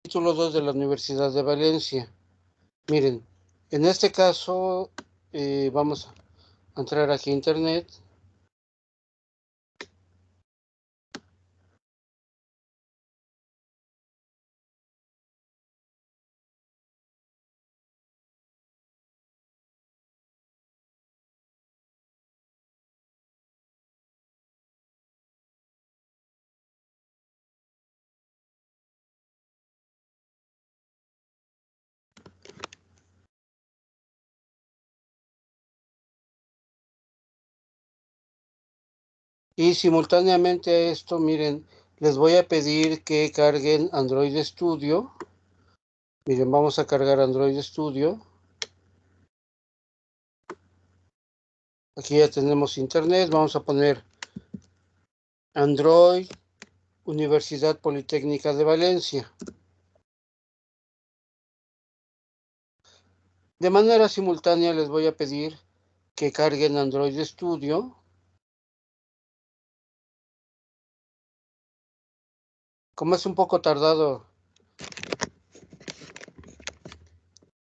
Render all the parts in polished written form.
Título 2 de la Universidad de Valencia. Miren, en este caso vamos a entrar aquí a internet. Y simultáneamente a esto, miren, les voy a pedir que carguen Android Studio. Miren, vamos a cargar Android Studio. Aquí ya tenemos internet. Vamos a poner Android Universidad Politécnica de Valencia. De manera simultánea les voy a pedir que carguen Android Studio. Como es un poco tardado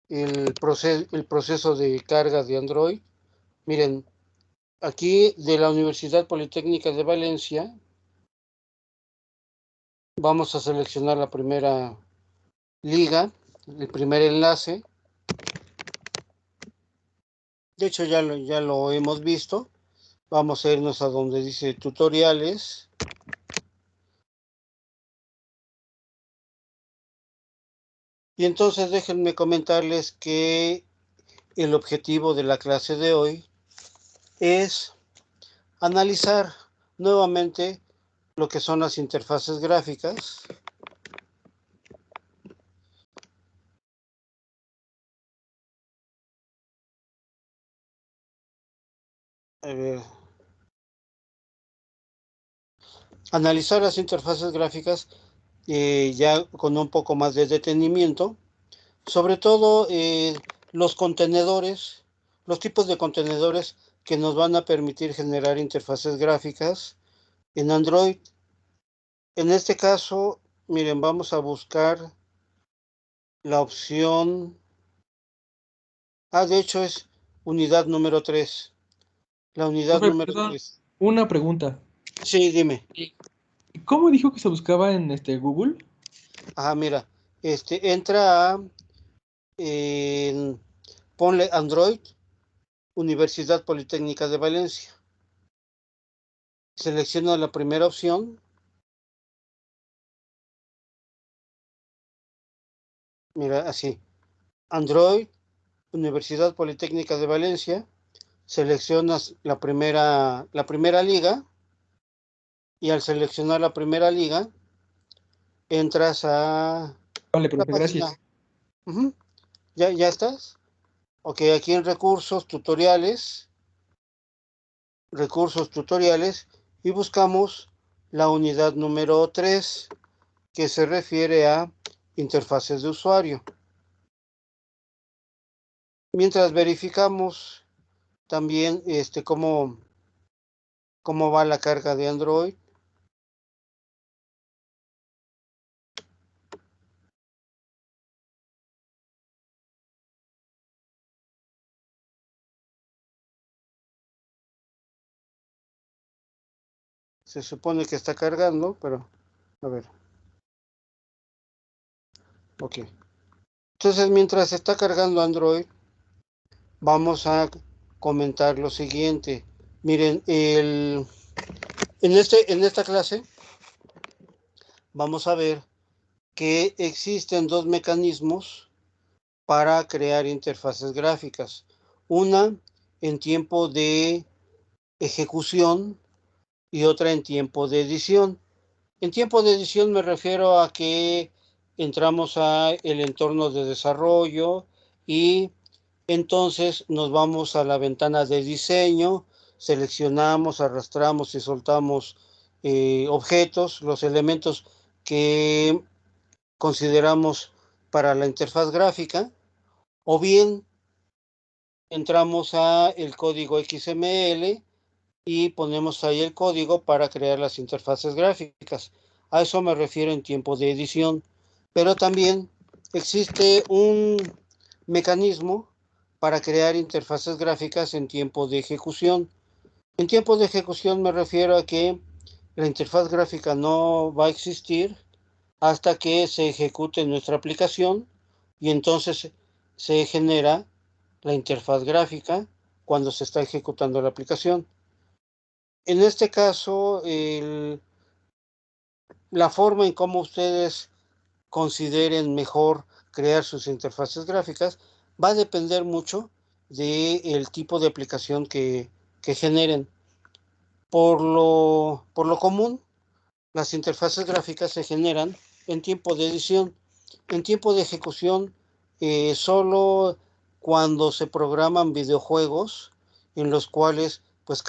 el proceso de carga de Android, miren, aquí de la Universidad Politécnica de Valencia, vamos a seleccionar la primera liga, el primer enlace. De hecho ya lo hemos visto. Vamos a irnos a donde dice tutoriales. Y entonces déjenme comentarles que el objetivo de la clase de hoy es analizar nuevamente lo que son las interfaces gráficas. A ver. Analizar las interfaces gráficas ya con un poco más de detenimiento, sobre todo los contenedores, los tipos de contenedores que nos van a permitir generar interfaces gráficas en Android. En este caso, miren, vamos a buscar la opción, de hecho es unidad número 3. La unidad Profe, número perdón, 3. una pregunta. Sí, dime. ¿Cómo dijo que se buscaba en Google? Mira, entra a, ponle Android Universidad Politécnica de Valencia. Selecciona la primera opción. Mira, así. Android, Universidad Politécnica de Valencia. Seleccionas la primera liga. Y al seleccionar la primera liga, entras a Vale, la profe, página. gracias. ¿Ya estás? Ok, aquí en recursos, tutoriales. Y buscamos la unidad número 3, que se refiere a interfaces de usuario. Mientras verificamos también cómo va la carga de Android. Se supone que está cargando, pero a ver. Ok. Entonces, mientras está cargando Android, vamos a comentar lo siguiente. Miren, en esta clase vamos a ver que existen dos mecanismos para crear interfaces gráficas. Una en tiempo de ejecución y otra en tiempo de edición. En tiempo de edición me refiero a que entramos a el entorno de desarrollo y entonces nos vamos a la ventana de diseño, seleccionamos, arrastramos y soltamos objetos, los elementos que consideramos para la interfaz gráfica, o bien entramos a el código XML y ponemos ahí el código para crear las interfaces gráficas. A eso me refiero en tiempo de edición. pero también existe un mecanismo para crear interfaces gráficas en tiempo de ejecución. En tiempo de ejecución me refiero a que la interfaz gráfica no va a existir hasta que se ejecute nuestra aplicación y entonces se genera la interfaz gráfica cuando se está ejecutando la aplicación. En este caso, la forma en cómo ustedes consideren mejor crear sus interfaces gráficas va a depender mucho del tipo de aplicación que generen. Por lo común, las interfaces gráficas se generan en tiempo de edición. En tiempo de ejecución, solo cuando se programan videojuegos en los cuales pues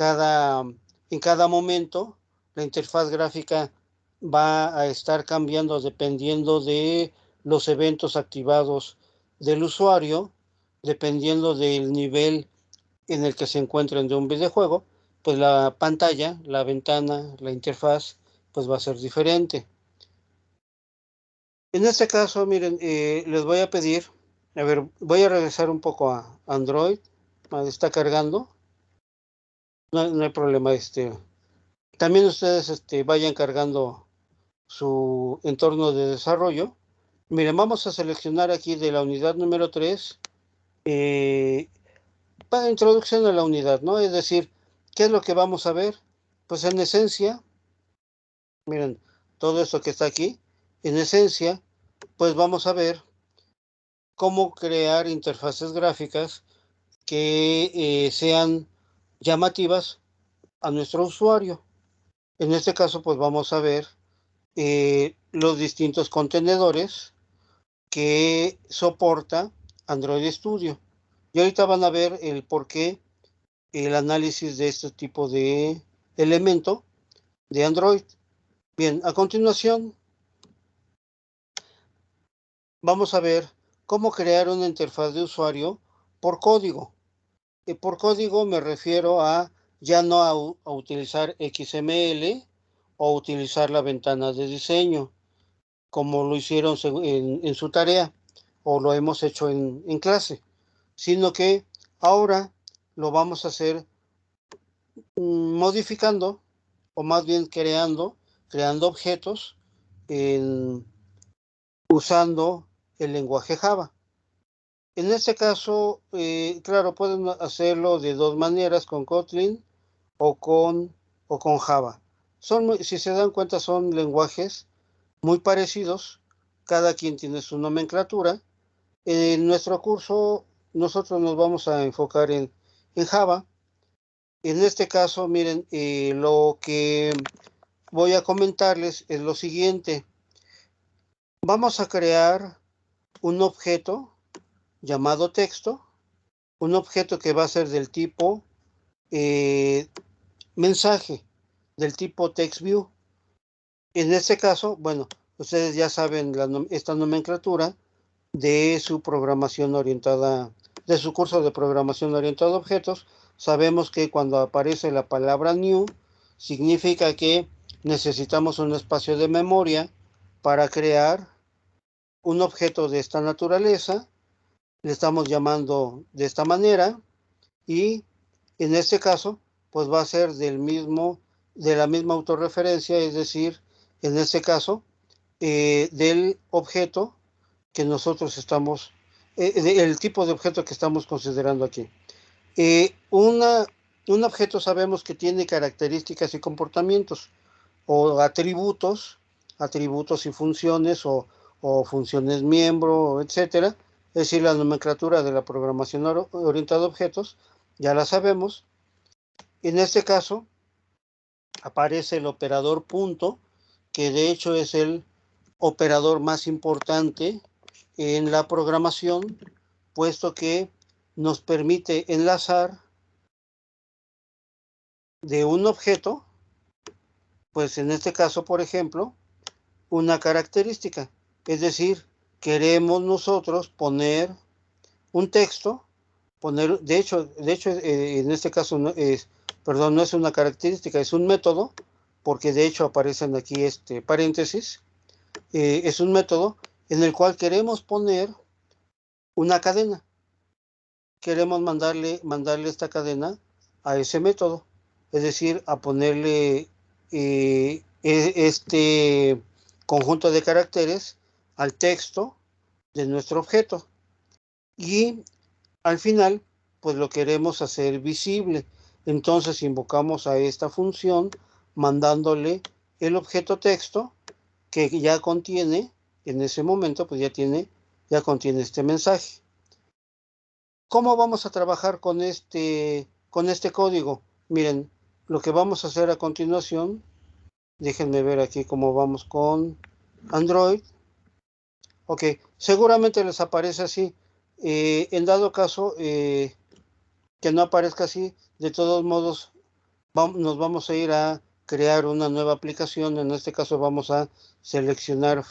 en cada momento la interfaz gráfica va a estar cambiando dependiendo de los eventos activados del usuario, dependiendo del nivel en el que se encuentren de un videojuego, pues la pantalla, la ventana, la interfaz, pues va a ser diferente. En este caso, miren, les voy a pedir, a ver, voy a regresar un poco a Android, está cargando, no hay problema, también ustedes vayan cargando su entorno de desarrollo. Miren, vamos a seleccionar aquí de la unidad número 3, para introducción a la unidad, ¿no? Es decir, ¿qué es lo que vamos a ver? Pues en esencia, miren, todo esto que está aquí, en esencia, pues vamos a ver cómo crear interfaces gráficas que sean llamativas a nuestro usuario. En este caso, pues vamos a ver los distintos contenedores que soporta Android Studio. Y ahorita van a ver el por qué el análisis de este tipo de elemento de Android. Bien, a continuación vamos a ver cómo crear una interfaz de usuario por código. Por código me refiero a ya no a utilizar XML o utilizar la ventana de diseño, como lo hicieron en su tarea o lo hemos hecho en clase, sino que ahora lo vamos a hacer modificando o más bien creando objetos usando el lenguaje Java. En este caso, claro, pueden hacerlo de dos maneras, con Kotlin o con Java. Si se dan cuenta, son lenguajes muy parecidos, cada quien tiene su nomenclatura. En nuestro curso, nosotros nos vamos a enfocar en Java. En este caso, miren, lo que voy a comentarles es lo siguiente. Vamos a crear un objeto llamado texto, un objeto que va a ser del tipo mensaje, del tipo TextView. En este caso, bueno, ustedes ya saben esta nomenclatura de su programación orientada, de su curso de programación orientada a objetos. Sabemos que cuando aparece la palabra new, significa que necesitamos un espacio de memoria para crear un objeto de esta naturaleza. Le estamos llamando de esta manera y en este caso pues va a ser de la misma autorreferencia, es decir, en este caso del objeto que nosotros estamos, el tipo de objeto que estamos considerando aquí. Un objeto sabemos que tiene características y comportamientos o atributos y funciones o funciones miembro, etcétera. Es decir, la nomenclatura de la programación orientada a objetos ya la sabemos. En este caso aparece el operador punto, que de hecho es el operador más importante en la programación, puesto que nos permite enlazar de un objeto, pues en este caso, por ejemplo, una característica. Es decir, queremos nosotros poner un texto, de hecho, en este caso no es una característica, es un método, porque de hecho aparecen aquí paréntesis, es un método en el cual queremos poner una cadena. Queremos mandarle esta cadena a ese método, es decir, a ponerle este conjunto de caracteres al texto de nuestro objeto. Y al final, pues lo queremos hacer visible. Entonces invocamos a esta función mandándole el objeto texto que ya contiene, en ese momento, pues ya contiene este mensaje. ¿Cómo vamos a trabajar con este código? Miren, lo que vamos a hacer a continuación, déjenme ver aquí cómo vamos con Android. Ok, seguramente les aparece así. En dado caso que no aparezca así, de todos modos nos vamos a ir a crear una nueva aplicación. En este caso vamos a seleccionar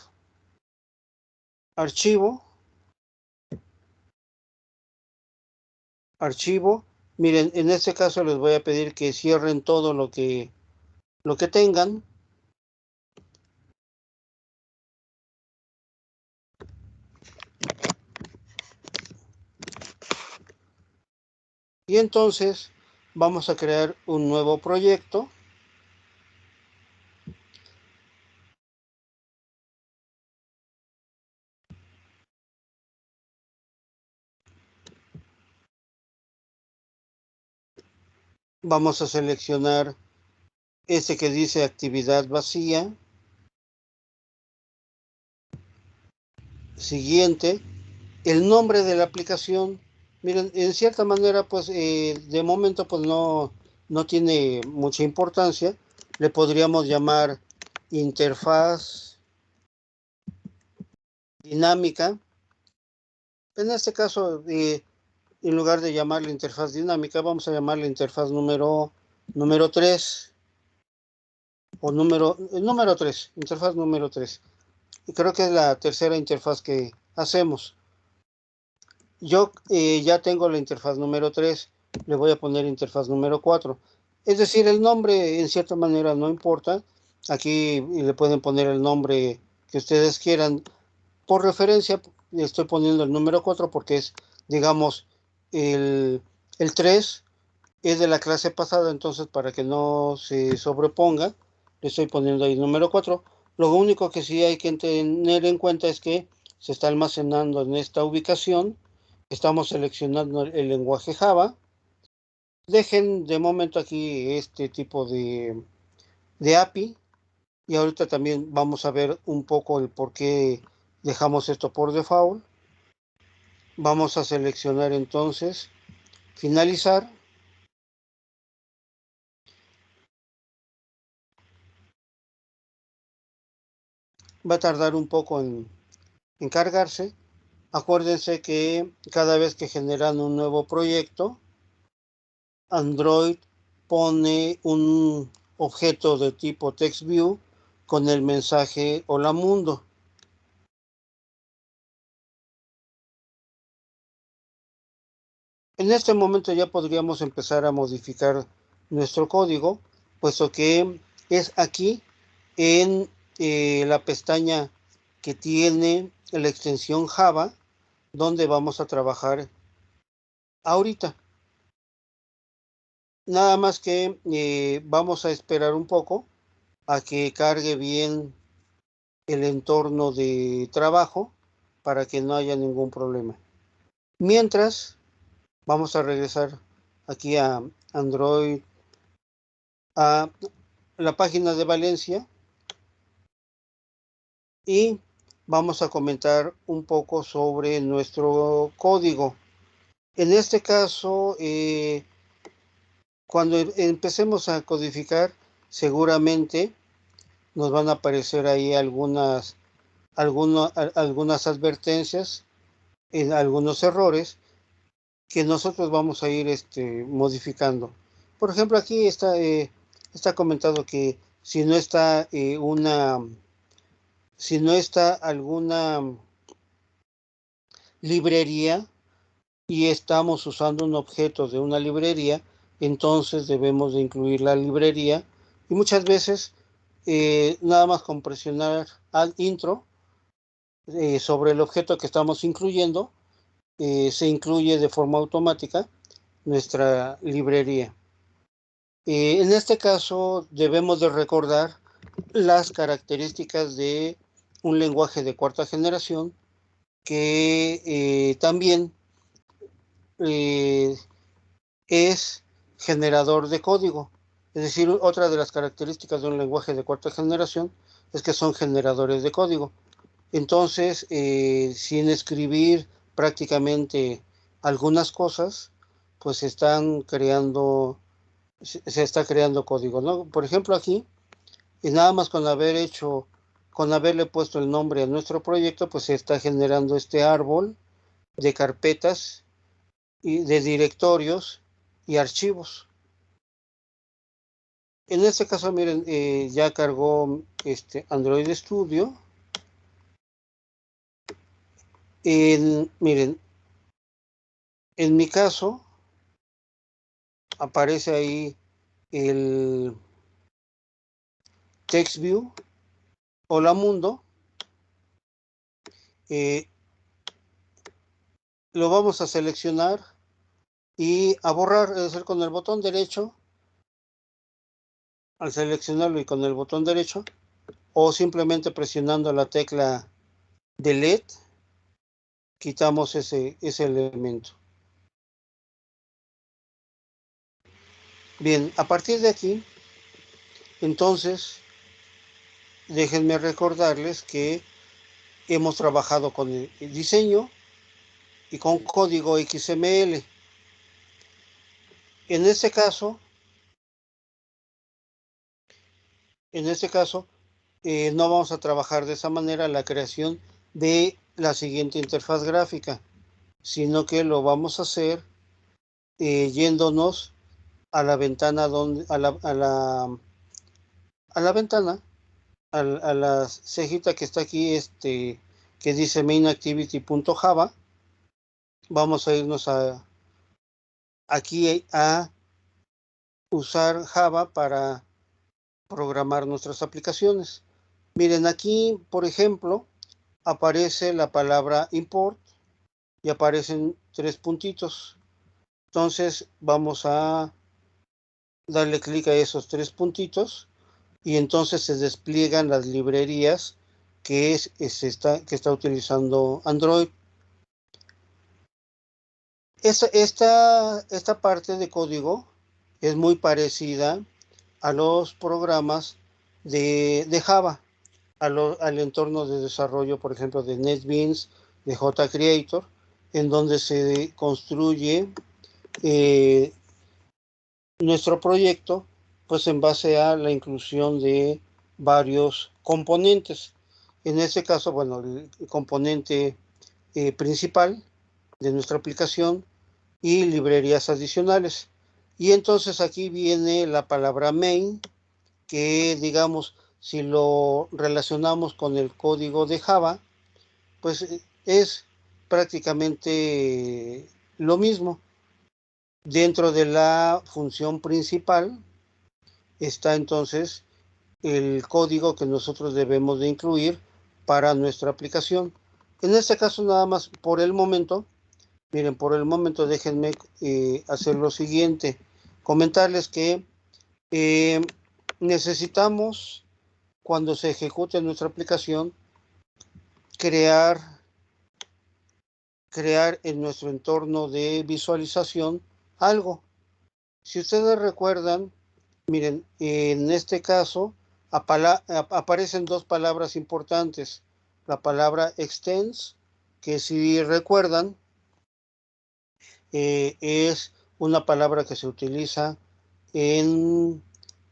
archivo. Miren, en este caso les voy a pedir que cierren todo lo que tengan. Y entonces vamos a crear un nuevo proyecto. Vamos a seleccionar este que dice actividad vacía. Siguiente, el nombre de la aplicación. Miren, en cierta manera, pues de momento pues no tiene mucha importancia. Le podríamos llamar interfaz dinámica. En este caso, en lugar de llamarle interfaz dinámica, vamos a llamarle interfaz número 3 o número 3, interfaz número 3. Y creo que es la tercera interfaz que hacemos. Yo ya tengo la interfaz número 3, le voy a poner interfaz número 4. Es decir, el nombre en cierta manera no importa. Aquí le pueden poner el nombre que ustedes quieran. Por referencia, le estoy poniendo el número 4 porque es, digamos, el 3 es de la clase pasada, entonces para que no se sobreponga, le estoy poniendo ahí el número 4. Lo único que sí hay que tener en cuenta es que se está almacenando en esta ubicación. Estamos seleccionando el lenguaje Java. Dejen de momento aquí este tipo de API. Y ahorita también vamos a ver un poco el por qué dejamos esto por default. Vamos a seleccionar entonces finalizar. Va a tardar un poco en cargarse. Acuérdense que cada vez que generan un nuevo proyecto, Android pone un objeto de tipo TextView con el mensaje Hola Mundo. En este momento ya podríamos empezar a modificar nuestro código, puesto que es aquí en la pestaña que tiene la extensión Java, donde vamos a trabajar ahorita. Nada más que vamos a esperar un poco a que cargue bien el entorno de trabajo para que no haya ningún problema. Mientras, vamos a regresar aquí a Android, a la página de Valencia, y vamos a comentar un poco sobre nuestro código. En este caso, cuando empecemos a codificar, seguramente nos van a aparecer ahí algunas advertencias, en algunos errores que nosotros vamos a ir modificando. Por ejemplo, aquí está comentado que si no está alguna librería y estamos usando un objeto de una librería, entonces debemos de incluir la librería. Y muchas veces nada más con presionar al intro sobre el objeto que estamos incluyendo, se incluye de forma automática nuestra librería. En este caso debemos de recordar las características de un lenguaje de cuarta generación que también es generador de código. Es decir, otra de las características de un lenguaje de cuarta generación es que son generadores de código. Entonces, sin escribir prácticamente algunas cosas, pues se está creando código, ¿no? Por ejemplo, aquí, y nada más con haberle puesto el nombre a nuestro proyecto, pues se está generando este árbol de carpetas y de directorios y archivos. En este caso, miren, ya cargó Android Studio. Miren, en mi caso, aparece ahí el TextView. Hola mundo. Lo vamos a seleccionar y a borrar, es decir, con el botón derecho, al seleccionarlo y con el botón derecho, o simplemente presionando la tecla Delete, quitamos ese elemento. Bien, a partir de aquí, entonces, déjenme recordarles que hemos trabajado con el diseño y con código XML. En este caso, no vamos a trabajar de esa manera la creación de la siguiente interfaz gráfica, sino que lo vamos a hacer yéndonos a la ventana a la cejita que está aquí, que dice mainActivity.java. Vamos a irnos aquí a usar Java para programar nuestras aplicaciones. Miren, aquí, por ejemplo, aparece la palabra import y aparecen 3 puntitos. Entonces vamos a darle clic a esos 3 puntitos y entonces se despliegan las librerías que está utilizando Android. Esta parte de código es muy parecida a los programas de Java, al entorno de desarrollo, por ejemplo, de NetBeans, de JCreator, en donde se construye nuestro proyecto, pues en base a la inclusión de varios componentes. En este caso, bueno, el componente principal de nuestra aplicación y librerías adicionales. Y entonces aquí viene la palabra main, que digamos, si lo relacionamos con el código de Java, pues es prácticamente lo mismo. Dentro de la función principal está entonces el código que nosotros debemos de incluir para nuestra aplicación. En este caso, nada más por el momento, miren, por el momento déjenme hacer lo siguiente, comentarles que necesitamos, cuando se ejecute nuestra aplicación, crear en nuestro entorno de visualización algo. Si ustedes recuerdan, miren, en este caso aparecen 2 palabras importantes. La palabra extends, que si recuerdan, es una palabra que se utiliza en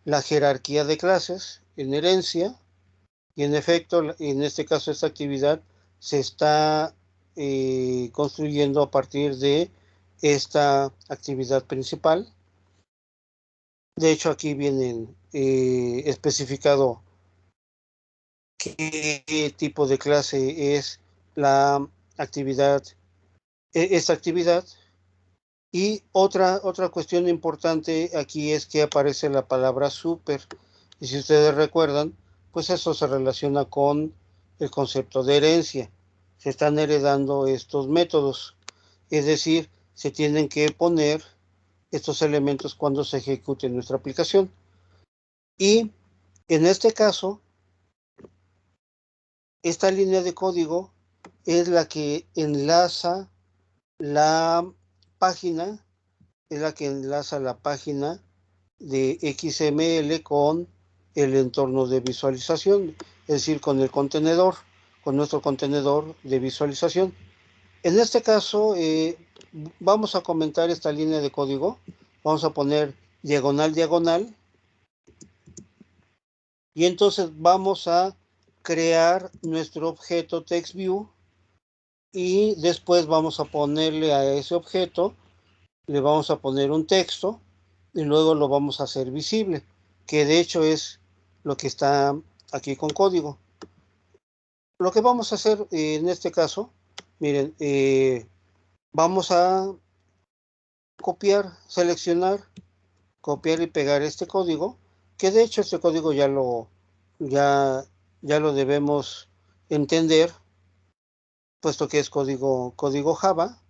la jerarquía de clases, en herencia, y en efecto, en este caso, esta actividad se está construyendo a partir de esta actividad principal. De hecho, aquí viene especificado qué tipo de clase es la actividad, esta actividad. Y otra cuestión importante aquí es que aparece la palabra super. Y si ustedes recuerdan, pues eso se relaciona con el concepto de herencia. se están heredando estos métodos. Es decir, se tienen que poner estos elementos cuando se ejecute nuestra aplicación. Y en este caso, esta línea de código es la que enlaza la página, de XML con el entorno de visualización, es decir, con el contenedor, con nuestro contenedor de visualización. En este caso, vamos a comentar esta línea de código. Vamos a poner diagonal, diagonal. Y entonces vamos a crear nuestro objeto TextView. Y después vamos a ponerle a ese objeto, le vamos a poner un texto. Y luego lo vamos a hacer visible, que de hecho es lo que está aquí con código. Lo que vamos a hacer en este caso, miren, vamos a seleccionar, copiar y pegar este código, que de hecho este código ya lo debemos entender, puesto que es código Java.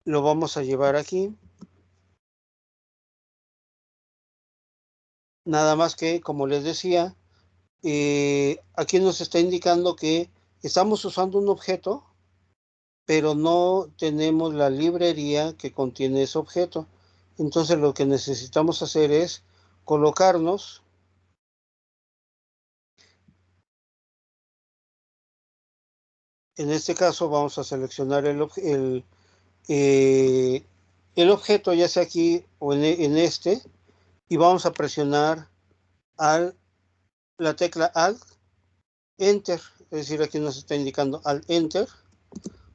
Lo vamos a llevar aquí. Nada más que, como les decía, aquí nos está indicando que estamos usando un objeto, pero no tenemos la librería que contiene ese objeto. Entonces lo que necesitamos hacer es colocarnos en este caso. Vamos a seleccionar el objeto, ya sea aquí o en este, y vamos a presionar la tecla Alt, Enter. Es decir, aquí nos está indicando Alt, Enter.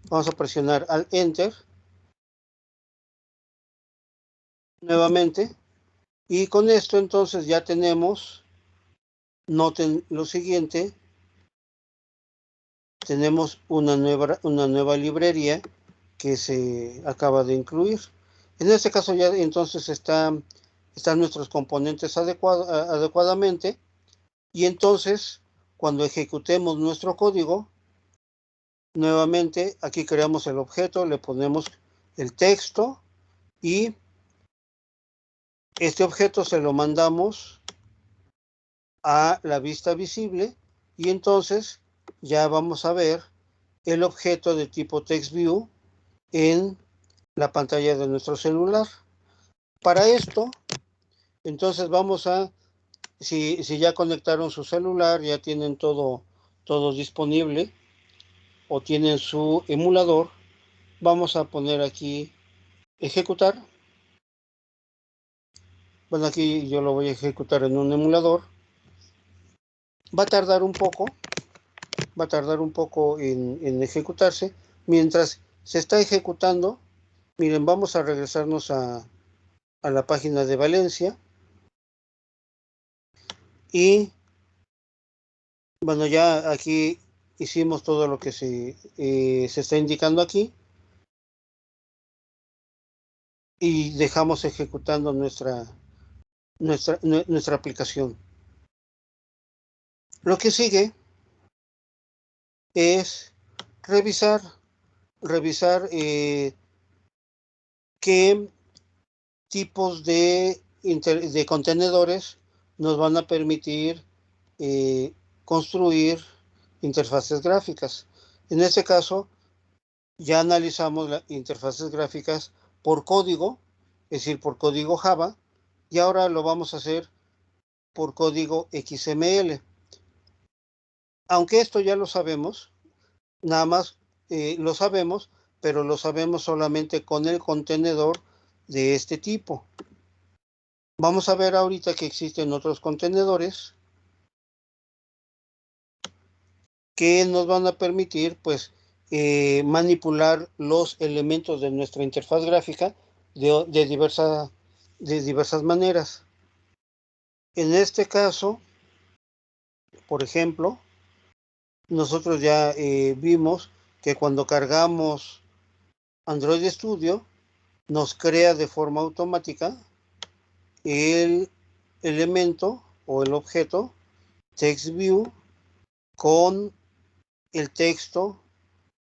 Vamos a presionar Alt, Enter nuevamente. Y con esto entonces ya tenemos, noten lo siguiente, tenemos una nueva librería que se acaba de incluir. En este caso ya entonces están nuestros componentes adecuadamente, y entonces cuando ejecutemos nuestro código, nuevamente aquí creamos el objeto, le ponemos el texto y este objeto se lo mandamos a la vista visible, y entonces ya vamos a ver el objeto de tipo TextView en la pantalla de nuestro celular. Para esto, entonces vamos a, si ya conectaron su celular, ya tienen todo disponible, o tienen su emulador, vamos a poner aquí ejecutar. Bueno, aquí yo lo voy a ejecutar en un emulador. Va a tardar un poco en ejecutarse. Mientras se está ejecutando, miren, vamos a regresarnos a la página de Valencia. Y bueno, ya aquí hicimos todo lo que se está indicando aquí, y dejamos ejecutando nuestra aplicación. Lo que sigue es revisar qué tipos de contenedores nos van a permitir construir interfaces gráficas. En este caso, ya analizamos las interfaces gráficas por código, es decir, por código Java, y ahora lo vamos a hacer por código XML. Aunque esto ya lo sabemos, nada más lo sabemos, pero lo sabemos solamente con el contenedor de este tipo. Vamos a ver ahorita que existen otros contenedores que nos van a permitir, pues, manipular los elementos de nuestra interfaz gráfica de diversas maneras. En este caso, por ejemplo, nosotros ya vimos que cuando cargamos Android Studio, nos crea de forma automática el elemento o el objeto TextView con el texto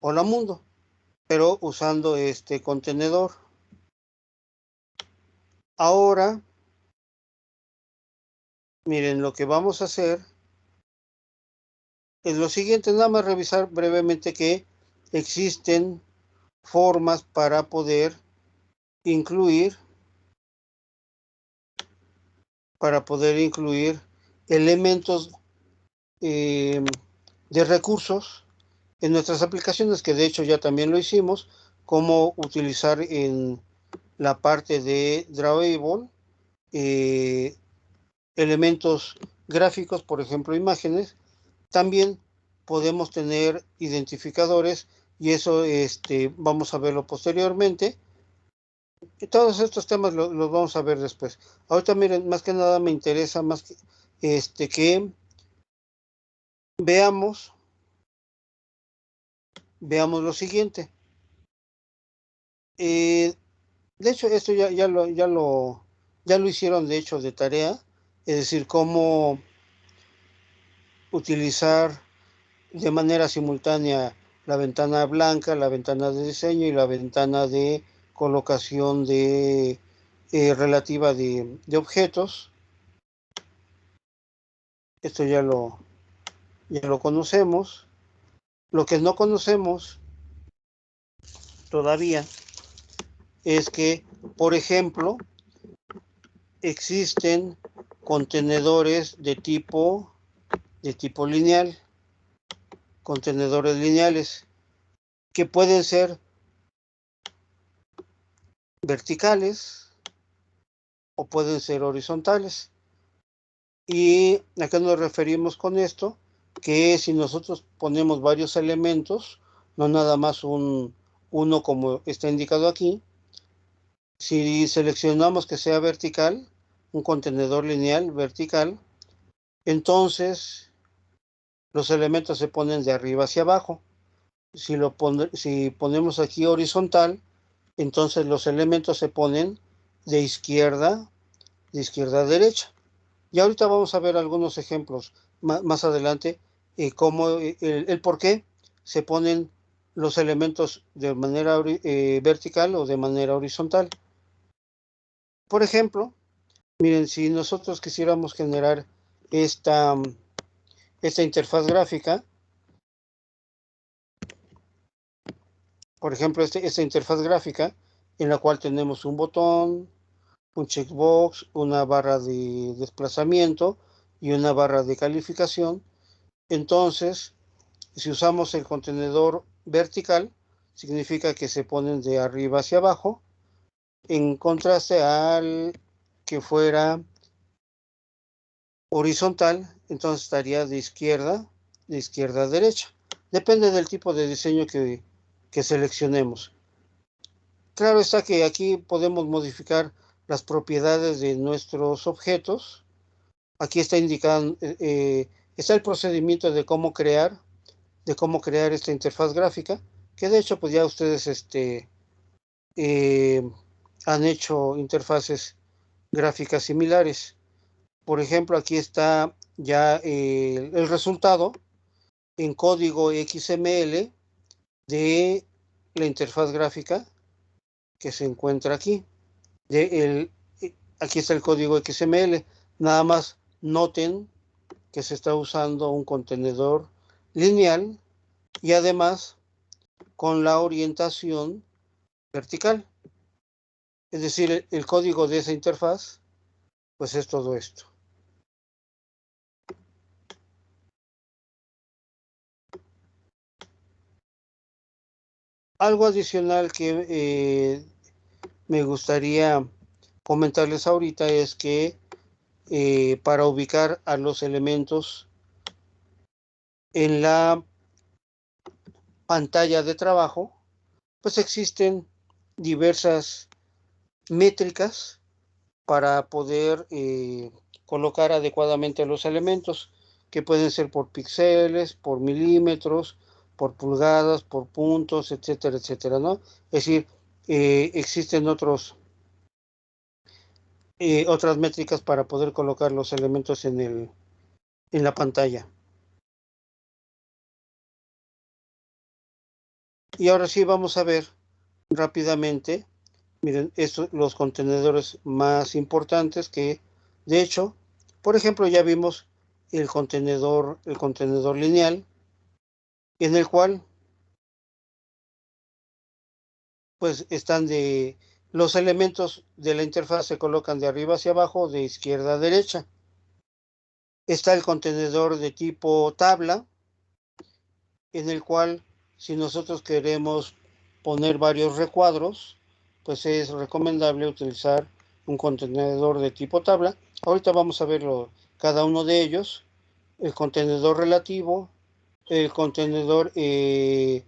Hola mundo, pero usando este contenedor. Ahora, miren, lo que vamos a hacer es lo siguiente, nada más revisar brevemente que existen formas para poder incluir, elementos de recursos en nuestras aplicaciones, que de hecho ya también lo hicimos, como utilizar en la parte de Drawable elementos gráficos, por ejemplo, imágenes. También podemos tener identificadores y eso vamos a verlo posteriormente. Y todos estos temas los vamos a ver después. Ahorita miren, más que nada me interesa más que veamos lo siguiente. De hecho, esto ya lo hicieron de hecho de tarea, es decir, cómo utilizar de manera simultánea la ventana blanca, la ventana de diseño y la ventana de colocación relativa de objetos. Esto ya lo conocemos. Lo que no conocemos todavía es que, por ejemplo, existen contenedores de tipo lineal, contenedores lineales, que pueden ser verticales o pueden ser horizontales. ¿Y a qué nos referimos con esto? Que si nosotros ponemos varios elementos, no nada más uno como está indicado aquí, si seleccionamos que sea vertical, un contenedor lineal vertical, entonces los elementos se ponen de arriba hacia abajo. Si ponemos aquí horizontal, entonces los elementos se ponen de izquierda a derecha. Y ahorita vamos a ver algunos ejemplos más adelante, cómo el por qué se ponen los elementos de manera vertical o de manera horizontal. Por ejemplo, miren, si nosotros quisiéramos generar esta interfaz gráfica, por ejemplo, esta interfaz gráfica en la cual tenemos un botón, un checkbox, una barra de desplazamiento y una barra de calificación. Entonces, si usamos el contenedor vertical, significa que se ponen de arriba hacia abajo, en contraste al que fuera horizontal, entonces estaría de izquierda a derecha. Depende del tipo de diseño que seleccionemos. Claro está que aquí podemos modificar las propiedades de nuestros objetos. Aquí está indicado, está el procedimiento de cómo crear esta interfaz gráfica, que de hecho pues ya ustedes eh, han hecho interfaces gráficas similares. Por ejemplo, aquí está ya el resultado en código XML de la interfaz gráfica que se encuentra aquí. Aquí está el código XML. Nada más noten que se está usando un contenedor lineal y además con la orientación vertical. Es decir, el código de esa interfaz, pues es todo esto. Algo adicional que me gustaría comentarles ahorita es que para ubicar a los elementos en la pantalla de trabajo, pues existen diversas métricas para poder colocar adecuadamente los elementos, que pueden ser por píxeles, por milímetros, por pulgadas, por puntos, etcétera, etcétera, ¿no? Es decir, existen otras métricas para poder colocar los elementos en la pantalla. Y ahora sí vamos a ver rápidamente, miren, estos los contenedores más importantes que, de hecho, por ejemplo, ya vimos el contenedor lineal, en el cual pues están los elementos de la interfaz se colocan de arriba hacia abajo, de izquierda a derecha. Está el contenedor de tipo tabla, en el cual si nosotros queremos poner varios recuadros, pues es recomendable utilizar un contenedor de tipo tabla. Ahorita vamos a verlo cada uno de ellos. El contenedor relativo, el contenedor que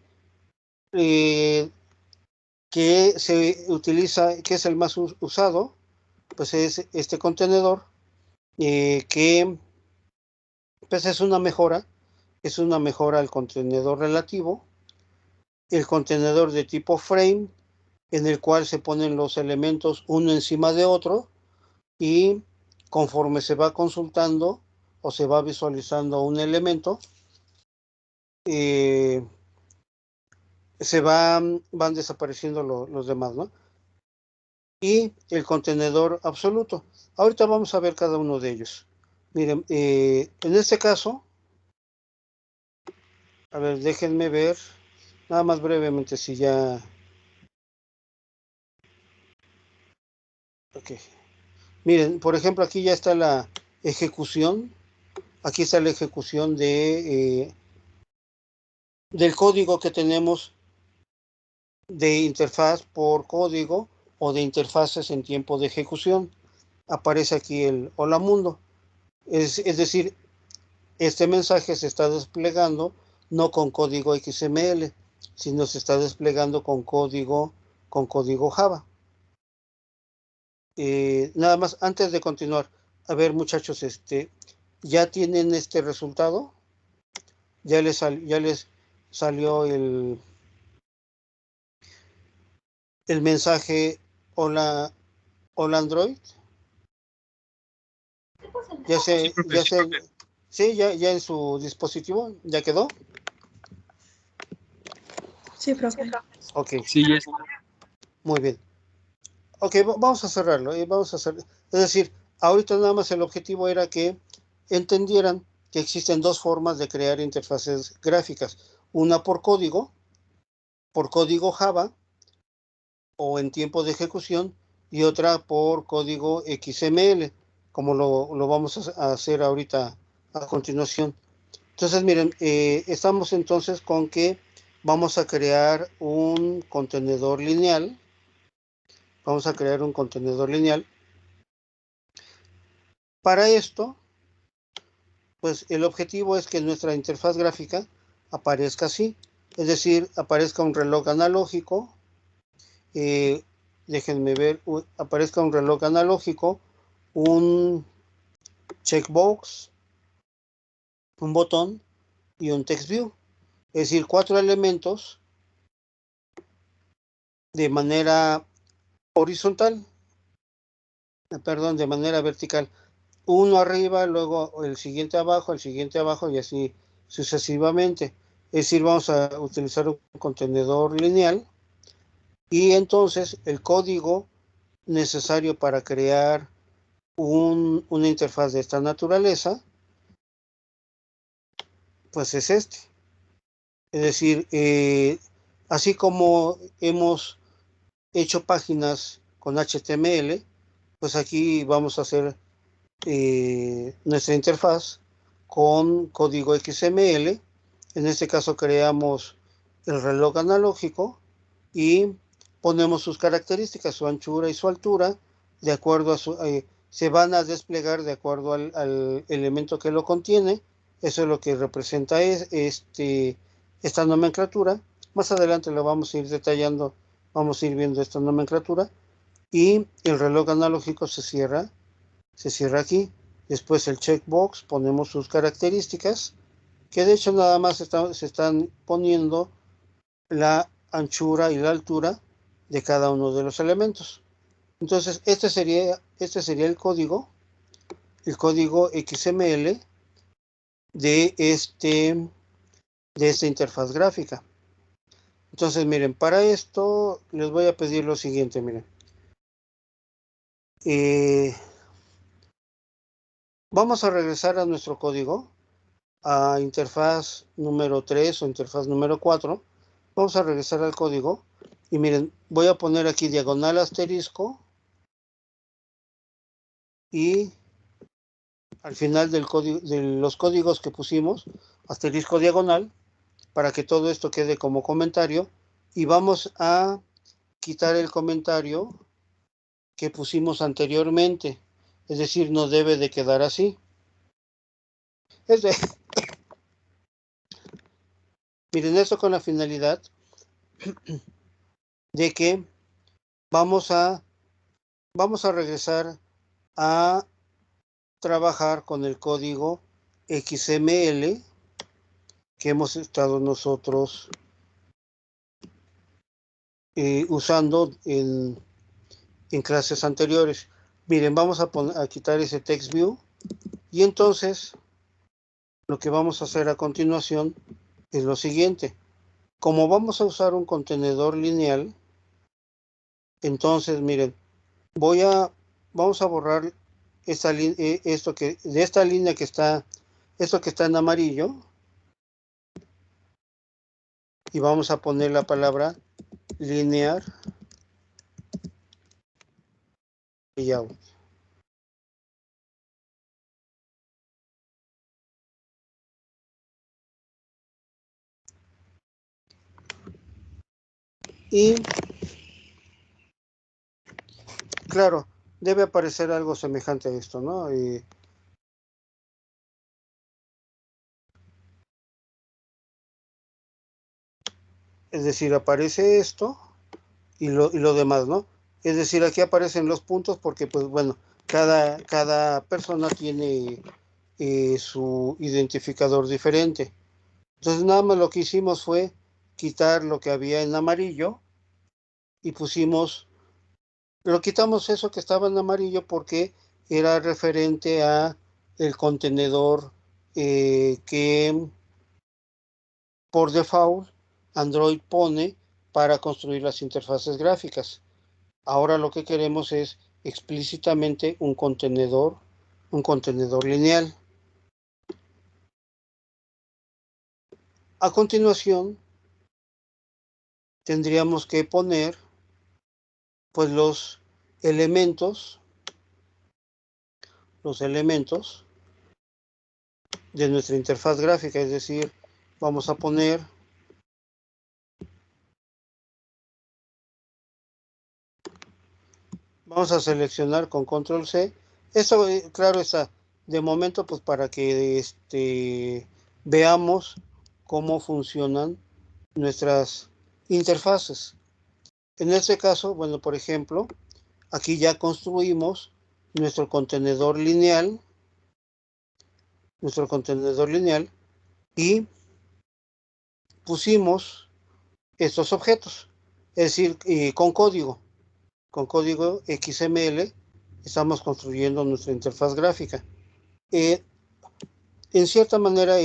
se utiliza, que es el más usado, pues es este contenedor, que pues es una mejora al contenedor relativo. El contenedor de tipo frame, en el cual se ponen los elementos uno encima de otro, y conforme se va consultando o se va visualizando un elemento, van desapareciendo los demás, ¿no? Y el contenedor absoluto. Ahorita vamos a ver cada uno de ellos. Miren, en este caso, a ver, déjenme ver, nada más brevemente si ya... Ok. Miren, por ejemplo, aquí ya está la ejecución. Aquí está la ejecución del código que tenemos de interfaz por código o de interfaces en tiempo de ejecución. Aparece aquí el hola mundo. Es decir, este mensaje se está desplegando no con código XML, sino se está desplegando con código Java. Nada más, antes de continuar, a ver muchachos, ¿ya tienen este resultado? ¿Ya les salió el mensaje hola Android? Sí, profe. Sí, ya en su dispositivo, ¿ya quedó? Sí, profe. Ok, Sí, ya está. muy bien. Ok, vamos a cerrarlo. Es decir, ahorita nada más el objetivo era que entendieran que existen dos formas de crear interfaces gráficas. Una por código Java o en tiempo de ejecución, y otra por código XML, como lo vamos a hacer ahorita a continuación. Entonces, miren, estamos entonces con que vamos a crear un contenedor lineal. Vamos a crear un contenedor lineal. Para esto, pues el objetivo es que nuestra interfaz gráfica aparezca así, es decir, aparezca un reloj analógico, déjenme ver, aparezca un reloj analógico, un checkbox, un botón y un text view, es decir, 4 elementos de manera horizontal, perdón, de manera vertical, uno arriba, luego el siguiente abajo y así sucesivamente. Es decir, vamos a utilizar un contenedor lineal, y entonces el código necesario para crear una interfaz de esta naturaleza, pues es este. Es decir, así como hemos hecho páginas con HTML, pues aquí vamos a hacer nuestra interfaz con código XML. En este caso creamos el reloj analógico y ponemos sus características, su anchura y su altura, de acuerdo a se van a desplegar de acuerdo al elemento que lo contiene. Eso es lo que representa esta nomenclatura. Más adelante lo vamos a ir detallando, vamos a ir viendo esta nomenclatura, y el reloj analógico se cierra aquí. Después el checkbox, ponemos sus características, que de hecho nada más se están poniendo la anchura y la altura de cada uno de los elementos. Entonces, este sería el código XML de esta interfaz gráfica. Entonces, miren, para esto les voy a pedir lo siguiente, miren. Vamos a regresar a nuestro código, a interfaz número 3 o interfaz número 4. Vamos a regresar al código y miren, voy a poner aquí diagonal asterisco y al final del código, de los códigos que pusimos, asterisco diagonal, para que todo esto quede como comentario, y vamos a quitar el comentario que pusimos anteriormente, es decir, no debe de quedar así. Miren, esto con la finalidad de que vamos a regresar a trabajar con el código XML que hemos estado nosotros usando en clases anteriores. Miren, vamos a quitar ese text view y entonces lo que vamos a hacer a continuación es lo siguiente. Como vamos a usar un contenedor lineal, entonces miren, vamos a borrar de esta línea que está, esto que está en amarillo, y vamos a poner la palabra linear layout. Y claro, debe aparecer algo semejante a esto, ¿no? Es decir, aparece esto y lo demás, ¿no? Es decir, aquí aparecen los puntos porque, pues bueno, cada persona tiene su identificador diferente. Entonces, nada más lo que hicimos fue quitar lo que había en amarillo y quitamos eso que estaba en amarillo porque era referente a el contenedor que por default Android pone para construir las interfaces gráficas. Ahora lo que queremos es explícitamente un contenedor lineal. A continuación, tendríamos que poner pues los elementos de nuestra interfaz gráfica, es decir, vamos a poner vamos a seleccionar con control C. Esto, claro está, de momento pues para que veamos cómo funcionan nuestras interfaces. En este caso, bueno, por ejemplo, aquí ya construimos nuestro contenedor lineal y pusimos estos objetos, es decir, con código XML estamos construyendo nuestra interfaz gráfica. En cierta manera,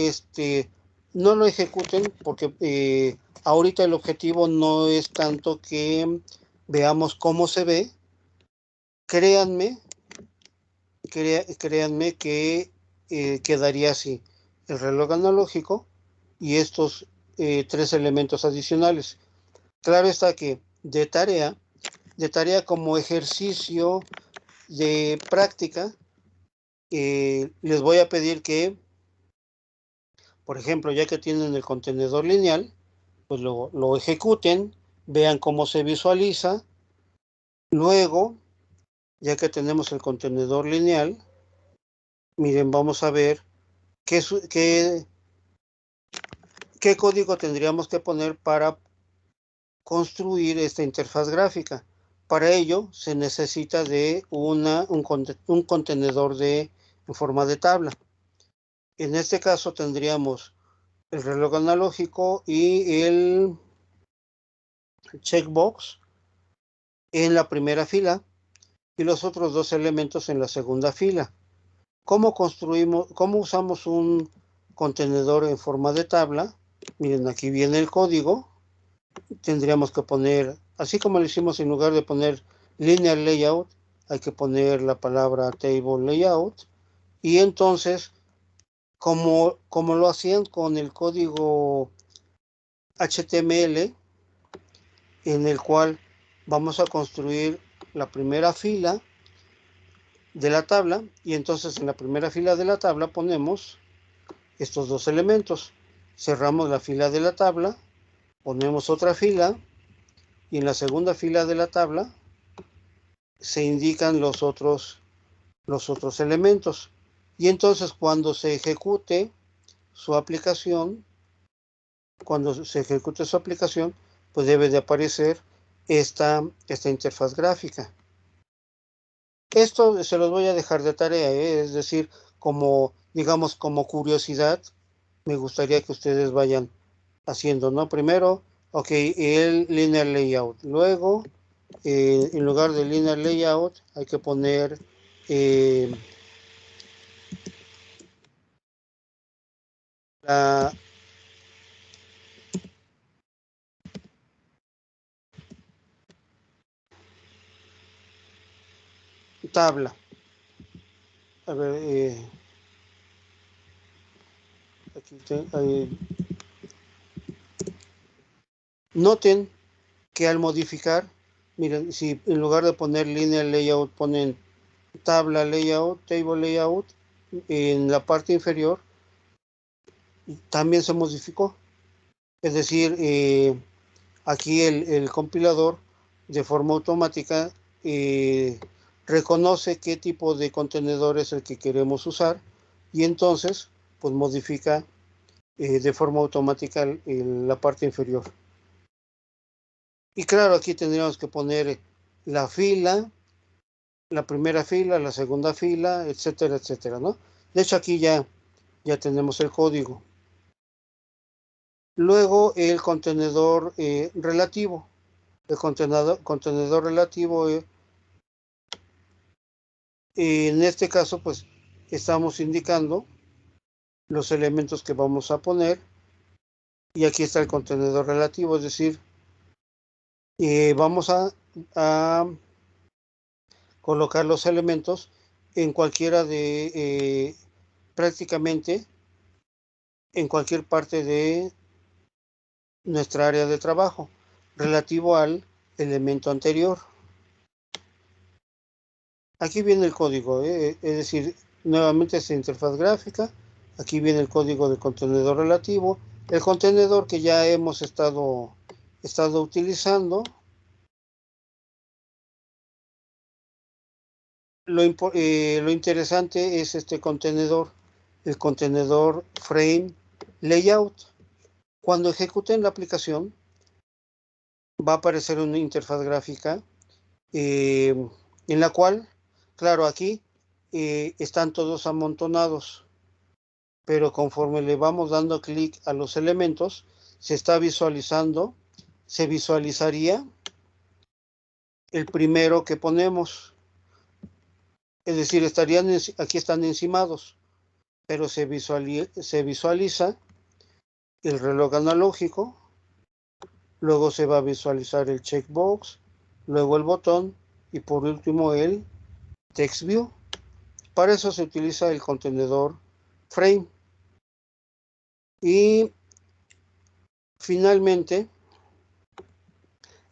no lo ejecuten porque ahorita el objetivo no es tanto que veamos cómo se ve. Créanme que quedaría así: el reloj analógico y estos 3 elementos adicionales. Claro está que de tarea como ejercicio de práctica, les voy a pedir que, por ejemplo, ya que tienen el contenedor lineal, pues lo ejecuten, vean cómo se visualiza. Luego, ya que tenemos el contenedor lineal, miren, vamos a ver qué código tendríamos que poner para construir esta interfaz gráfica. Para ello se necesita de un contenedor en forma de tabla. En este caso tendríamos el reloj analógico y el checkbox en la primera fila y los otros 2 elementos en la segunda fila. ¿Cómo usamos un contenedor en forma de tabla? Miren, aquí viene el código. tendríamos que poner, así como lo hicimos, en lugar de poner linear layout, hay que poner la palabra table layout. Y entonces, como lo hacían con el código HTML, en el cual vamos a construir la primera fila de la tabla, y entonces en la primera fila de la tabla ponemos estos dos elementos. Cerramos la fila de la tabla, ponemos otra fila, y en la segunda fila de la tabla se indican los otros elementos. Y entonces cuando se ejecute su aplicación, pues debe de aparecer esta interfaz gráfica. Esto se los voy a dejar de tarea, es decir, digamos, como curiosidad, me gustaría que ustedes vayan haciendo, ¿no? Primero, ok, el linear layout. Luego, en lugar de linear layout, hay que poner la tabla. A ver, aquí noten que al modificar, miren, si en lugar de poner linear layout ponen tabla layout, table layout, en la parte inferior también se modificó. Es decir, aquí el compilador de forma automática reconoce qué tipo de contenedor es el que queremos usar, y entonces pues modifica de forma automática la parte inferior. Y claro, aquí tendríamos que poner la fila, la primera fila, la segunda fila, etcétera, etcétera, ¿no? De hecho, aquí ya tenemos el código. Luego el contenedor relativo. El contenedor relativo, en este caso, pues estamos indicando los elementos que vamos a poner, y aquí está el contenedor relativo, es decir, vamos a colocar los elementos en cualquiera de, prácticamente en cualquier parte de nuestra área de trabajo, relativo al elemento anterior. Aquí viene el código, es decir, nuevamente es interfaz gráfica. Aquí viene el código del contenedor relativo, el contenedor que ya hemos estado utilizando. Lo interesante es este contenedor, el contenedor frame layout. Cuando ejecuten la aplicación, va a aparecer una interfaz gráfica en la cual, claro, aquí están todos amontonados, pero conforme le vamos dando clic a los elementos, se visualizaría el primero que ponemos. Es decir, aquí están encimados, pero se visualiza el reloj analógico, luego se va a visualizar el checkbox, luego el botón y por último el text view. Para eso se utiliza el contenedor frame. Y finalmente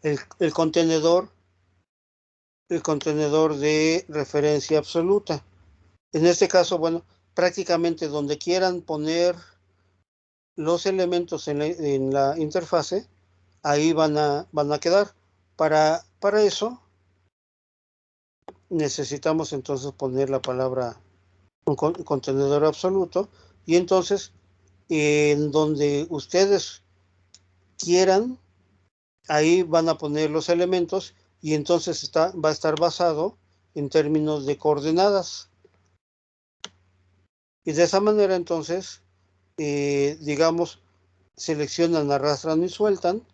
el contenedor de referencia absoluta. En este caso, bueno, prácticamente donde quieran poner los elementos en la interfase, ahí van a quedar. Para eso necesitamos entonces poner la palabra contenedor absoluto, y entonces en donde ustedes quieran, ahí van a poner los elementos, y entonces va a estar basado en términos de coordenadas. Y de esa manera entonces, digamos, seleccionan, arrastran y sueltan,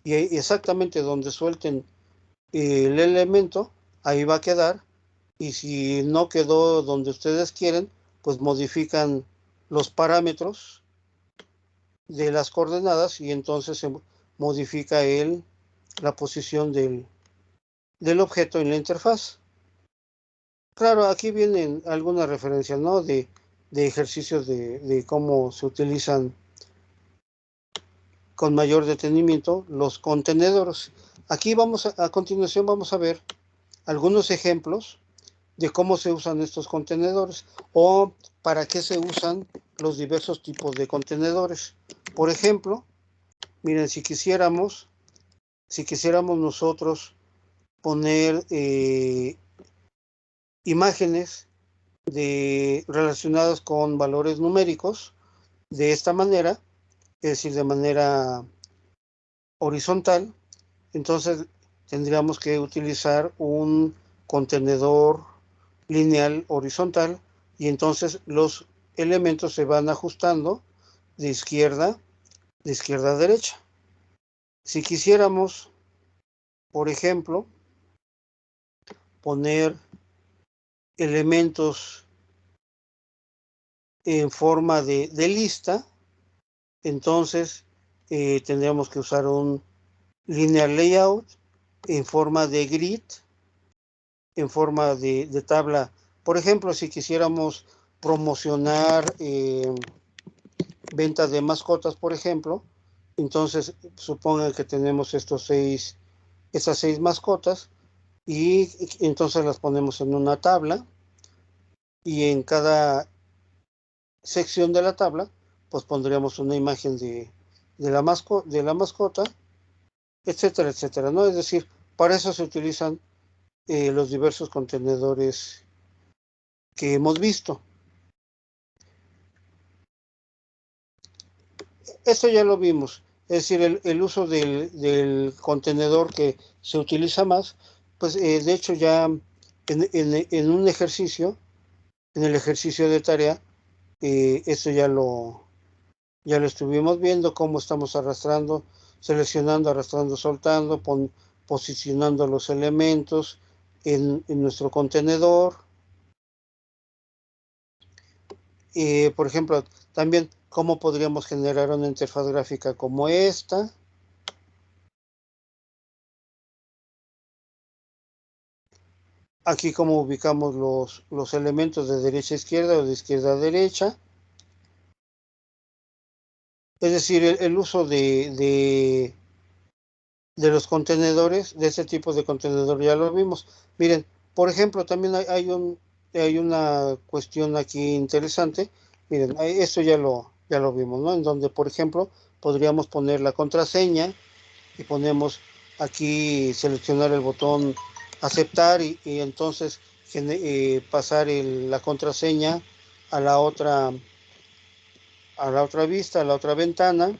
y exactamente donde suelten el elemento, ahí va a quedar. Y si no quedó donde ustedes quieren, pues modifican los parámetros de las coordenadas, y entonces se modifica el la posición del objeto en la interfaz. Claro, aquí vienen algunas referencias, ¿no? De ejercicios de cómo se utilizan con mayor detenimiento los contenedores. Aquí a continuación vamos a ver algunos ejemplos de cómo se usan estos contenedores o para qué se usan los diversos tipos de contenedores. Por ejemplo, miren, si quisiéramos nosotros poner imágenes relacionadas con valores numéricos de esta manera, es decir, de manera horizontal, entonces tendríamos que utilizar un contenedor lineal horizontal y entonces los elementos se van ajustando de izquierda a derecha. Si quisiéramos, por ejemplo, poner elementos en forma de lista, entonces tendríamos que usar un linear layout en forma de grid, en forma de tabla. Por ejemplo, si quisiéramos promocionar ventas de mascotas, por ejemplo, entonces supongan que tenemos estas 6 mascotas y entonces las ponemos en una tabla y en cada sección de la tabla pues pondríamos una imagen de la mascota, etcétera, etcétera, ¿no? Es decir, para eso se utilizan los diversos contenedores que hemos visto. Esto ya lo vimos, es decir, el uso del contenedor que se utiliza más, pues de hecho ya en un ejercicio, en el ejercicio de tarea, esto ya lo estuvimos viendo, cómo estamos arrastrando, seleccionando, arrastrando, soltando, posicionando los elementos en nuestro contenedor. Por ejemplo, también cómo podríamos generar una interfaz gráfica como esta. Aquí cómo ubicamos los elementos de derecha a izquierda o de izquierda a derecha. Es decir, el uso de los contenedores, de este tipo de contenedor ya lo vimos. Miren, por ejemplo, también hay una cuestión aquí interesante. Miren, esto ya lo vimos, ¿no? En donde, por ejemplo, podríamos poner la contraseña y ponemos aquí, seleccionar el botón aceptar y entonces pasar la contraseña a la otra vista, a la otra ventana.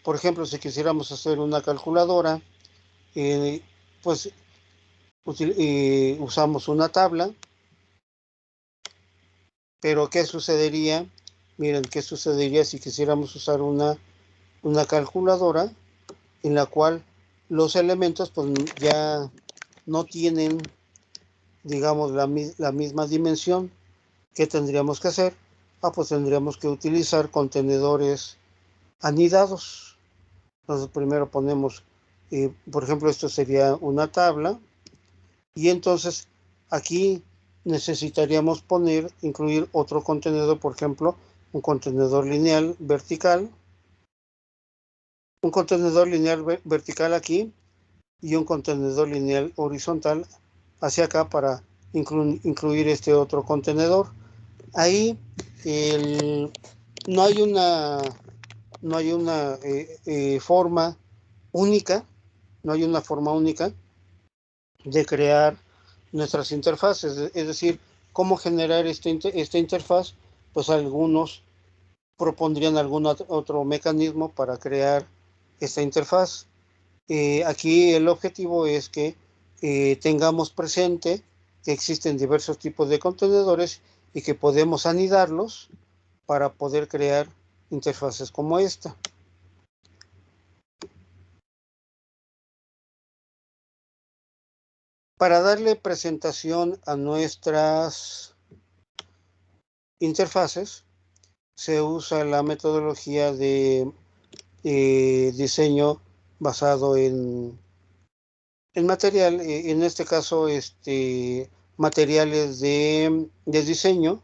Por ejemplo, si quisiéramos hacer una calculadora, pues usamos una tabla, pero ¿qué sucedería? Miren, ¿qué sucedería si quisiéramos usar una calculadora en la cual los elementos pues ya no tienen, digamos, la misma dimensión? ¿Qué tendríamos que hacer? Pues tendríamos que utilizar contenedores anidados. Entonces primero ponemos, por ejemplo, esto sería una tabla y entonces aquí necesitaríamos incluir otro contenedor, por ejemplo, un contenedor lineal vertical, aquí y un contenedor lineal horizontal hacia acá para incluir este otro contenedor. Ahí no hay una forma única, de crear nuestras interfaces, es decir, cómo generar esta interfaz. Pues algunos propondrían algún otro mecanismo para crear esta interfaz. Aquí el objetivo es que tengamos presente que existen diversos tipos de contenedores y que podemos anidarlos para poder crear interfaces como esta. Para darle presentación a nuestras interfaces, se usa la metodología de diseño basado en material, en este caso, materiales de diseño.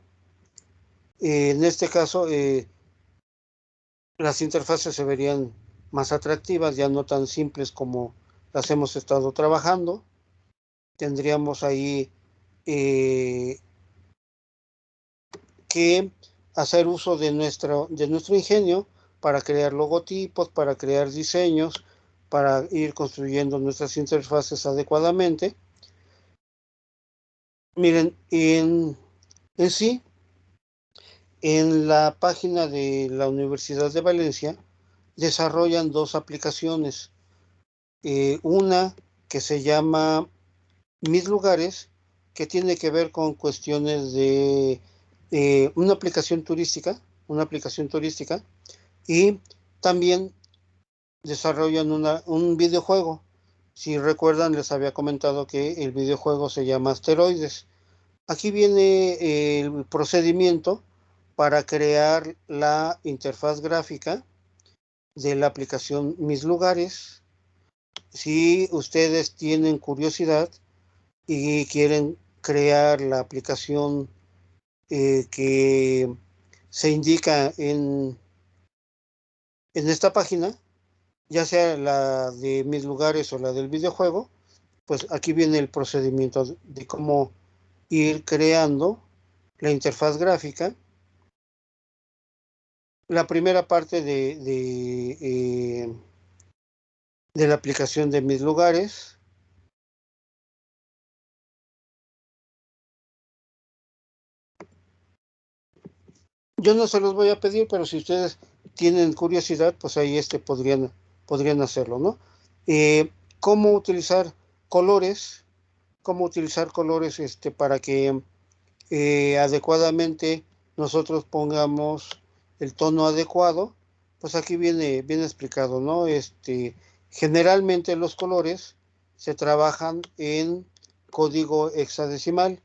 En este caso, las interfaces se verían más atractivas, ya no tan simples como las hemos estado trabajando. Tendríamos ahí que hacer uso de nuestro ingenio para crear logotipos, para crear diseños, para ir construyendo nuestras interfaces adecuadamente. Miren, en sí, en la página de la Universidad de Valencia desarrollan dos aplicaciones. Una que se llama Mis Lugares, que tiene que ver con cuestiones de una aplicación turística, y también desarrollan un videojuego. Si recuerdan, les había comentado que el videojuego se llama Asteroides. Aquí viene el procedimiento para crear la interfaz gráfica de la aplicación Mis Lugares. Si ustedes tienen curiosidad y quieren crear la aplicación que se indica en esta página, ya sea la de Mis Lugares o la del videojuego, pues aquí viene el procedimiento de cómo ir creando la interfaz gráfica. La primera parte de la aplicación de Mis Lugares. Yo no se los voy a pedir, pero si ustedes tienen curiosidad, pues ahí podrían hacerlo, ¿no? ¿Cómo utilizar colores? Para que adecuadamente nosotros pongamos el tono adecuado? Pues aquí viene bien explicado, ¿no? Generalmente los colores se trabajan en código hexadecimal,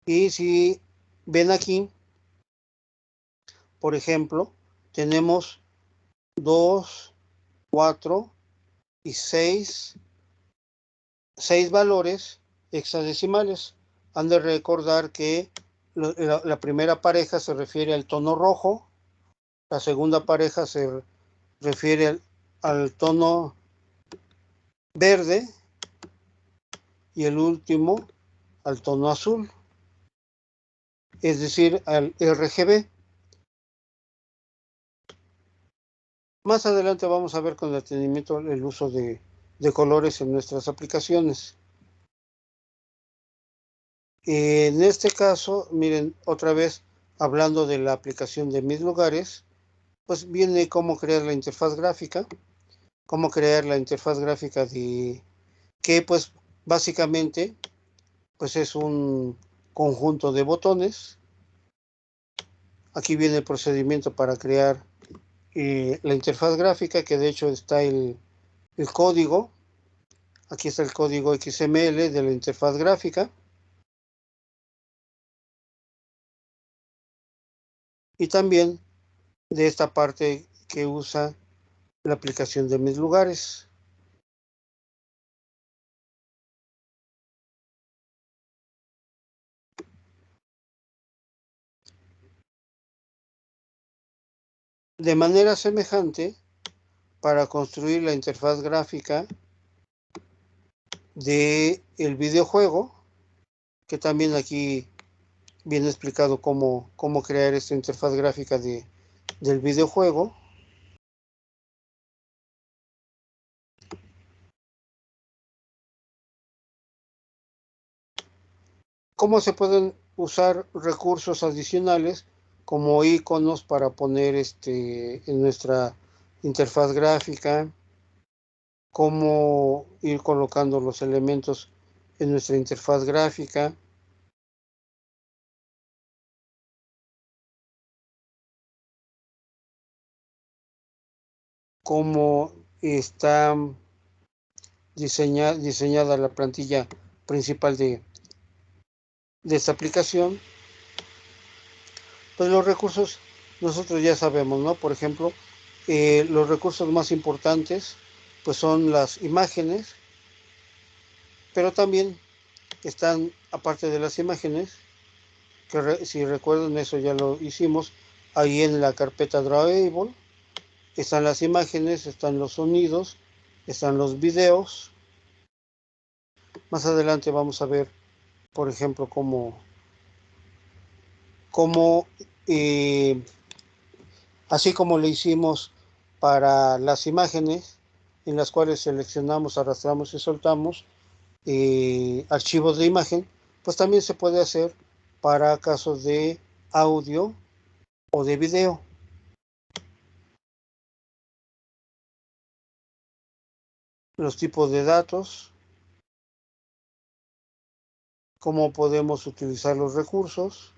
y si ven aquí, por ejemplo, tenemos 2, 4 y 6 valores hexadecimales. Han de recordar que la primera pareja se refiere al tono rojo, la segunda pareja se refiere al tono verde y el último al tono azul, es decir, al RGB. Más adelante vamos a ver con detenimiento el uso de colores en nuestras aplicaciones. En este caso, miren, otra vez hablando de la aplicación de Mis Lugares, pues viene cómo crear la interfaz gráfica, de que pues básicamente pues es un conjunto de botones. Aquí viene el procedimiento para crear la interfaz gráfica, que de hecho está el código. Aquí está el código XML de la interfaz gráfica. Y también de esta parte que usa la aplicación de Mis Lugares. De manera semejante, para construir la interfaz gráfica de el videojuego, que también aquí viene explicado cómo crear esta interfaz gráfica del videojuego. Cómo se pueden usar recursos adicionales como iconos para poner en nuestra interfaz gráfica, cómo ir colocando los elementos en nuestra interfaz gráfica, cómo está diseñada la plantilla principal de esta aplicación. Pues los recursos nosotros ya sabemos, ¿no? Por ejemplo, los recursos más importantes pues son las imágenes, pero también están, aparte de las imágenes, que si recuerdan eso ya lo hicimos, ahí en la carpeta Drawable, están las imágenes, están los sonidos, están los videos. Más adelante vamos a ver, por ejemplo, cómo así como lo hicimos para las imágenes, en las cuales seleccionamos, arrastramos y soltamos archivos de imagen, pues también se puede hacer para casos de audio o de video. Los tipos de datos, cómo podemos utilizar los recursos,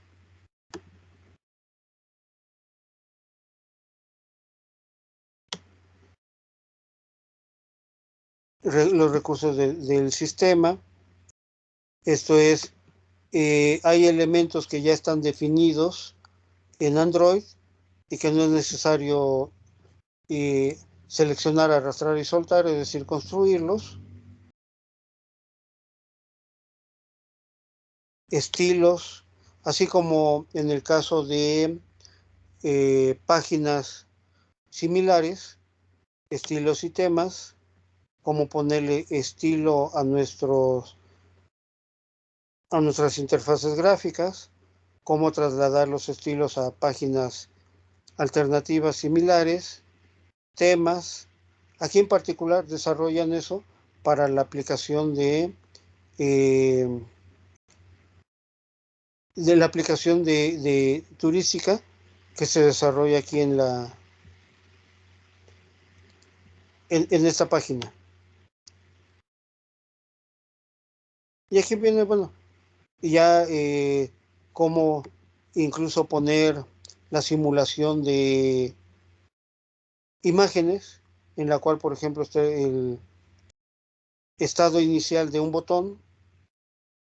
los recursos del sistema. Esto es, hay elementos que ya están definidos en Android y que no es necesario seleccionar, arrastrar y soltar, es decir, construirlos. Estilos, así como en el caso de páginas similares, estilos y temas, como ponerle estilo a nuestras interfaces gráficas, cómo trasladar los estilos a páginas alternativas similares, temas. Aquí en particular desarrollan eso para la aplicación de la aplicación de turística que se desarrolla aquí en esta página. Y aquí viene, bueno, ya cómo incluso poner la simulación de imágenes, en la cual, por ejemplo, está el estado inicial de un botón,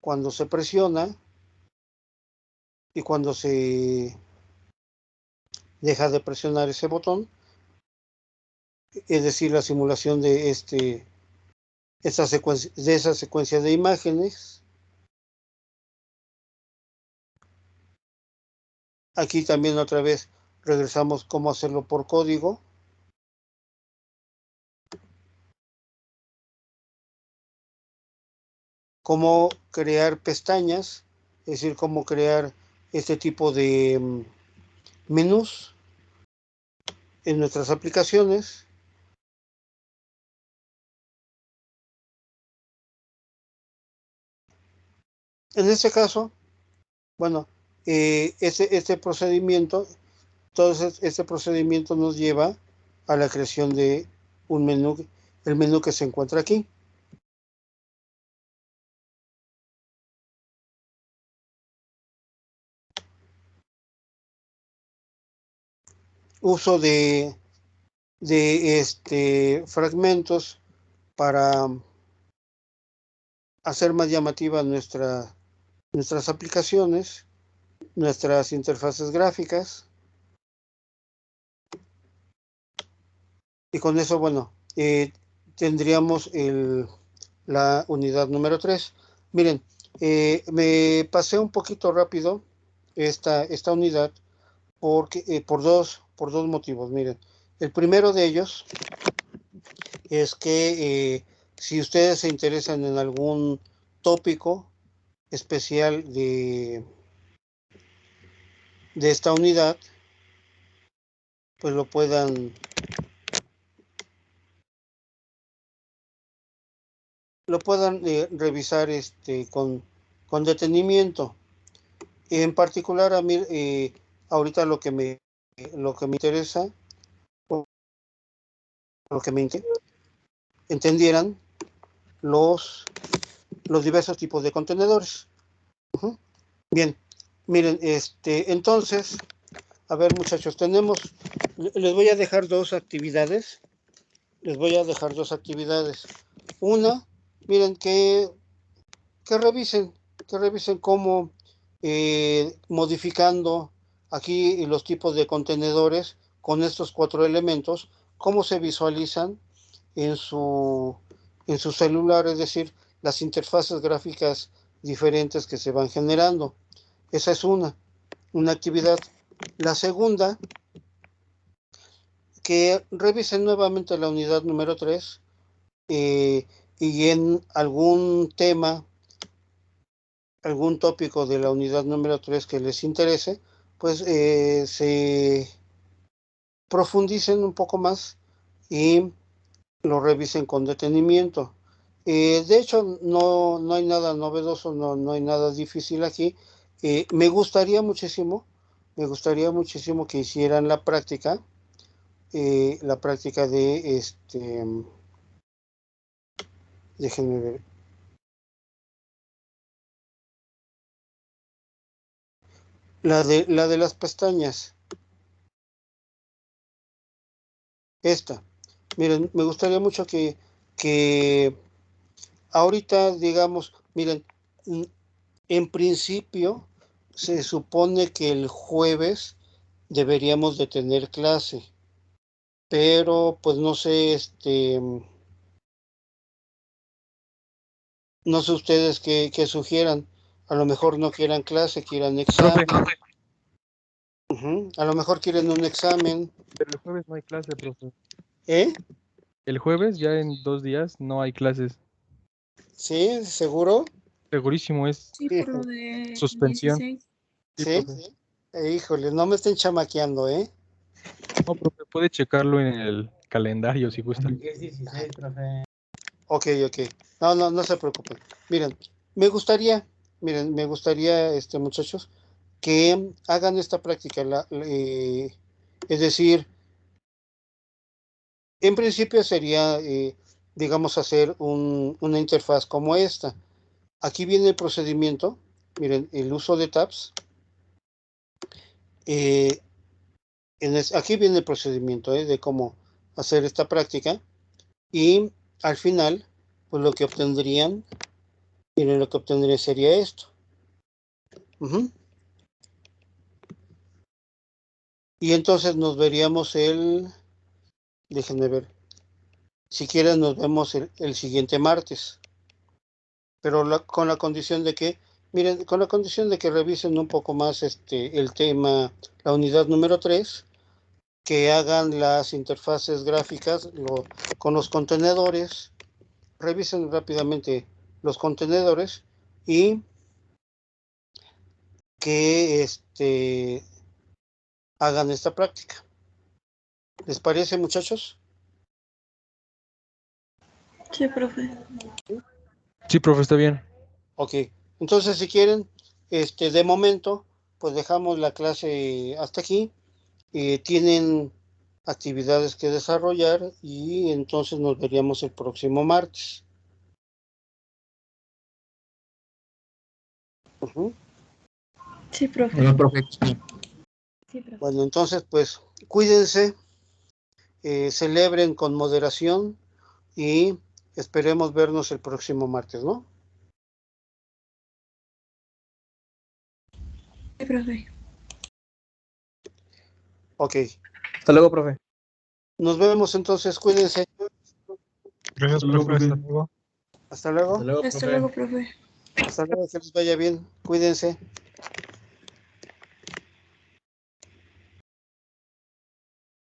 cuando se presiona y cuando se deja de presionar ese botón, es decir, la simulación de esa secuencia de imágenes. Aquí también otra vez regresamos cómo hacerlo por código. Cómo crear pestañas, es decir, cómo crear este tipo de menús en nuestras aplicaciones. En este caso, bueno, este procedimiento, entonces este procedimiento nos lleva a la creación de un menú, el menú que se encuentra aquí. Uso de fragmentos para hacer más llamativas nuestras aplicaciones, nuestras interfaces gráficas. Y con eso, bueno, tendríamos la unidad número 3. Miren, me pasé un poquito rápido esta unidad porque, por dos motivos. Miren, el primero de ellos es que si ustedes se interesan en algún tópico especial de esta unidad, pues lo puedan revisar con detenimiento. En particular a mí ahorita lo que me interesa, lo que me entendieran los diversos tipos de contenedores. Bien, miren, entonces, a ver, muchachos, les voy a dejar dos actividades. Una, miren, que revisen cómo modificando aquí los tipos de contenedores con estos 4 elementos, cómo se visualizan en su celular, es decir, las interfaces gráficas diferentes que se van generando. Esa es una actividad. La segunda, que revisen nuevamente la unidad número 3 y en algún tema, algún tópico de la unidad número 3 que les interese, pues se profundicen un poco más y lo revisen con detenimiento. De hecho, no hay nada novedoso, no hay nada difícil aquí. Me gustaría muchísimo que hicieran la práctica de déjenme ver. La de las pestañas. Esta. Miren, me gustaría mucho que ahorita, digamos, miren, en principio se supone que el jueves deberíamos de tener clase, pero pues no sé, no sé ustedes qué sugieran. A lo mejor no quieran clase, quieran examen. Profe, A lo mejor quieren un examen. pero el jueves no hay clase, profe. ¿Eh? El jueves, ya en 2 días, no hay clases. ¿Sí? ¿Seguro? Segurísimo, es Sí, por lo de suspensión. 16. Sí, ¿Sí? profe. Híjole, no me estén chamaqueando, ¿eh? No, profe, puede checarlo en el calendario si gusta. Es 16, profe. Ok. No se preocupen. Miren, me gustaría, muchachos, que hagan esta práctica. Es decir, en principio sería, digamos, hacer una interfaz como esta. Aquí viene el procedimiento. Miren, el uso de tabs. Aquí viene el procedimiento de cómo hacer esta práctica. Y al final, pues lo que obtendrían, miren, lo que obtendría sería esto. Y entonces nos veríamos déjenme ver, si quieren nos vemos el siguiente martes, pero con la condición de que, miren, con la condición de que revisen un poco más el tema, la unidad número 3, que hagan las interfaces gráficas con los contenedores, revisen rápidamente los contenedores y que hagan esta práctica. ¿Les parece, muchachos? Sí, profe. Sí, profe, está bien. Ok, entonces si quieren, de momento, pues dejamos la clase hasta aquí. Tienen actividades que desarrollar y entonces nos veríamos el próximo martes. Sí, profe. Bueno, profe. Sí, profe. Bueno, entonces pues cuídense, celebren con moderación y esperemos vernos el próximo martes, ¿no? Sí, profe. Ok, Hasta luego, profe. nos vemos entonces, cuídense. Gracias, profe. Hasta luego. Hasta luego. Hasta luego, Hasta profe. luego, profe. Hasta luego, que les vaya bien. Cuídense.